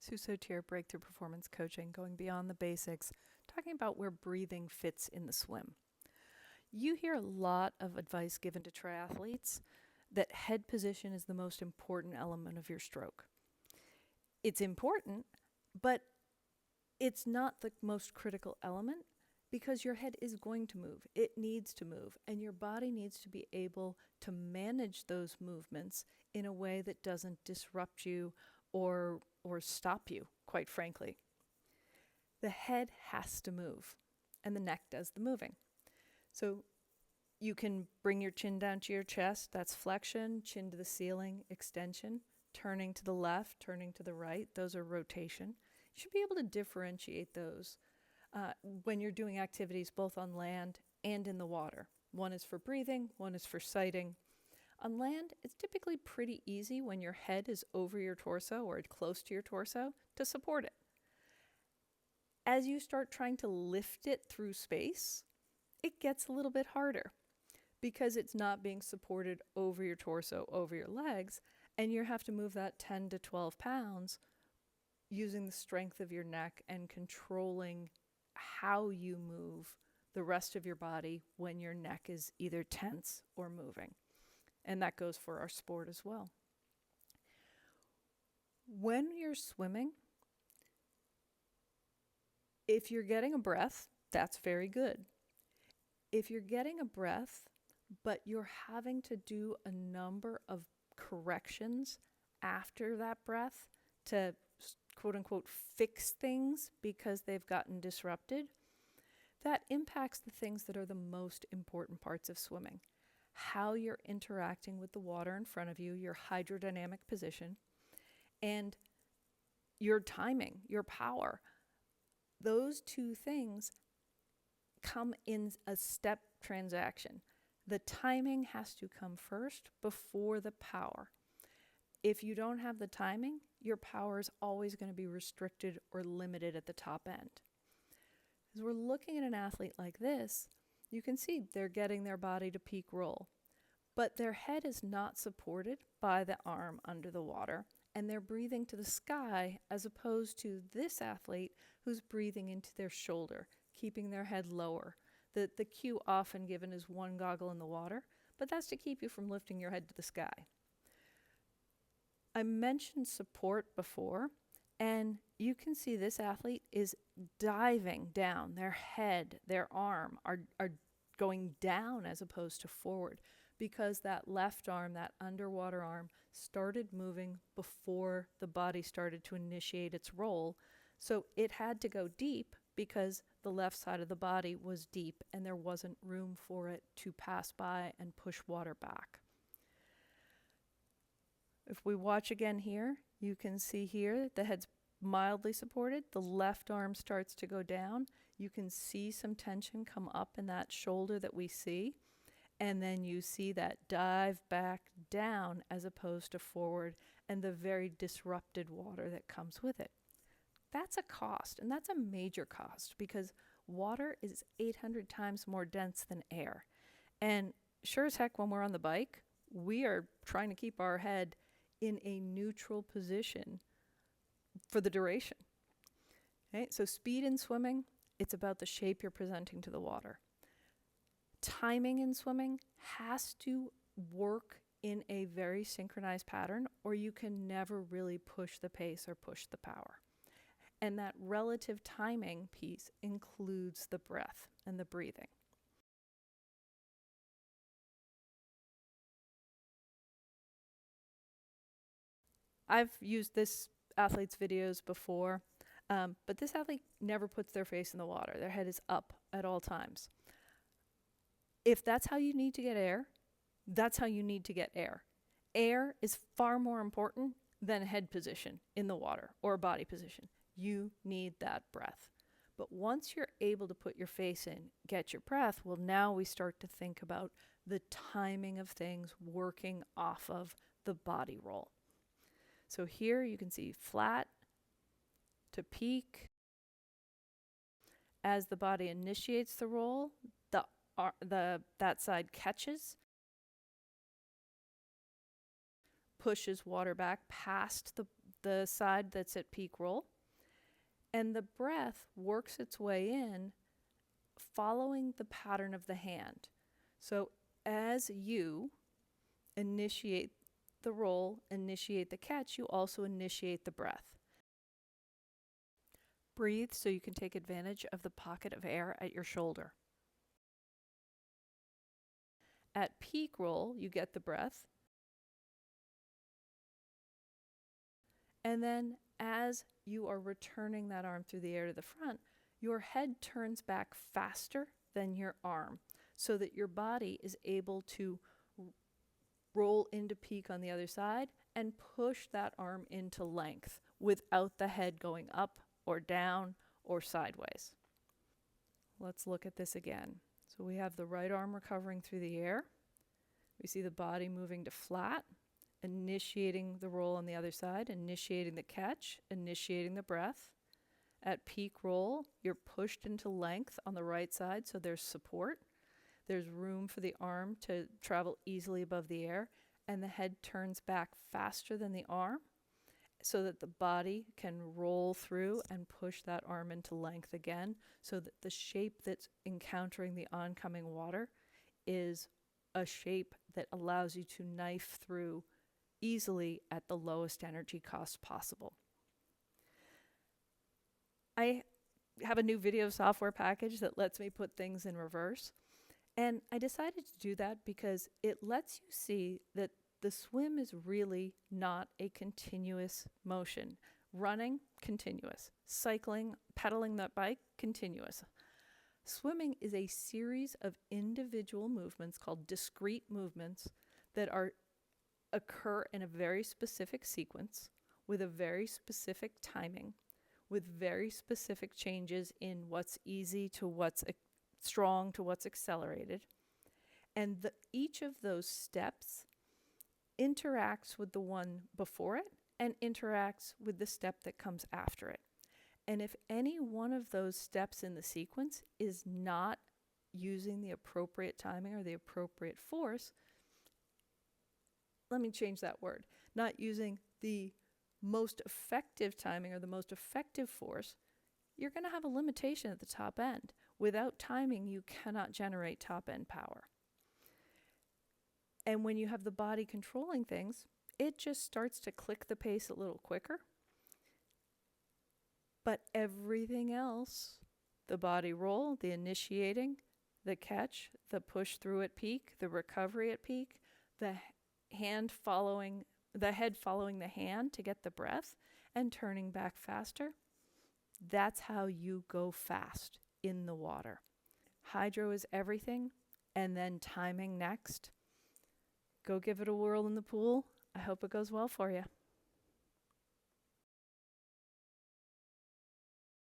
Suso Breakthrough Performance Coaching, going beyond the basics, talking about where breathing fits in the swim. You hear a lot of advice given to triathletes that head position is the most important element of your stroke. It's important, but it's not the most critical element because your head is going to move. It needs to move, and your body needs to be able to manage those movements in a way that doesn't disrupt you or stop you, quite frankly. The head has to move, and the neck does the moving. So you can bring your chin down to your chest. That's flexion, chin to the ceiling, extension, turning to the left, turning to the right. Those are rotation. You should be able to differentiate those when you're doing activities both on land and in the water. One is for breathing, one is for sighting. On land, it's typically pretty easy when your head is over your torso or close to your torso to support it. As you start trying to lift it through space, it gets a little bit harder because it's not being supported over your torso, over your legs, and you have to move that 10 to 12 pounds using the strength of your neck and controlling how you move the rest of your body when your neck is either tense or moving. And that goes for our sport as well. When you're swimming, if you're getting a breath, that's very good. If you're getting a breath, but you're having to do a number of corrections after that breath to quote unquote fix things because they've gotten disrupted, that impacts the things that are the most important parts of swimming. How you're interacting with the water in front of you, your hydrodynamic position, and your timing, your power. Those two things come in a step transaction. The timing has to come first before the power. If you don't have the timing, your power is always going to be restricted or limited at the top end. As we're looking at an athlete like this, you can see they're getting their body to peak roll, but their head is not supported by the arm under the water, and they're breathing to the sky as opposed to this athlete who's breathing into their shoulder, keeping their head lower. The cue often given is one goggle in the water, but that's to keep you from lifting your head to the sky. I mentioned support before, and you can see this athlete is diving down. Their head, their arm are going down as opposed to forward because that left arm, that underwater arm, started moving before the body started to initiate its roll. So it had to go deep because the left side of the body was deep and there wasn't room for it to pass by and push water back. If we watch again here, you can see here the head's mildly supported. The left arm starts to go down. You can see some tension come up in that shoulder that we see. And then you see that dive back down as opposed to forward and the very disrupted water that comes with it. That's a cost, and that's a major cost because water is 800 times more dense than air. And sure as heck, when we're on the bike, we are trying to keep our head in a neutral position for the duration. Okay? So speed in swimming, it's about the shape you're presenting to the water. Timing in swimming has to work in a very synchronized pattern, or you can never really push the pace or push the power. And that relative timing piece includes the breath and the breathing. I've used this athlete's videos before, but this athlete never puts their face in the water. Their head is up at all times. If that's how you need to get air, that's how you need to get air. Air is far more important than head position in the water or body position. You need that breath. But once you're able to put your face in, get your breath, well, now we start to think about the timing of things working off of the body roll. So here you can see flat to peak. As the body initiates the roll, that side catches, pushes water back past the side that's at peak roll. And the breath works its way in following the pattern of the hand. So as you initiate the roll, initiate the catch, you also initiate the breath. Breathe so you can take advantage of the pocket of air at your shoulder. At peak roll, you get the breath. And then as you are returning that arm through the air to the front, your head turns back faster than your arm so that your body is able to roll into peak on the other side and push that arm into length without the head going up or down or sideways. Let's look at this again. So we have the right arm recovering through the air. We see the body moving to flat, initiating the roll on the other side, initiating the catch, initiating the breath. At peak roll, you're pushed into length on the right side, so there's support. There's room for the arm to travel easily above the air, and the head turns back faster than the arm so that the body can roll through and push that arm into length again, so that the shape that's encountering the oncoming water is a shape that allows you to knife through easily at the lowest energy cost possible. I have a new video software package that lets me put things in reverse. And I decided to do that because it lets you see that the swim is really not a continuous motion. Running, continuous. Cycling, pedaling that bike, continuous. Swimming is a series of individual movements called discrete movements that occur in a very specific sequence with a very specific timing, with very specific changes in what's easy to what's strong to what's accelerated. And each of those steps interacts with the one before it and interacts with the step that comes after it. And if any one of those steps in the sequence is not using the appropriate timing or the appropriate force, let me change that word, not using the most effective timing or the most effective force, you're going to have a limitation at the top end. Without timing, you cannot generate top end power. And when you have the body controlling things, it just starts to click the pace a little quicker. But everything else, the body roll, the initiating, the catch, the push through at peak, the recovery at peak, the head following the hand to get the breath and turning back faster, that's how you go fast in the water. Hydro is everything, and then timing next. Go give it a whirl in the pool. I hope it goes well for you.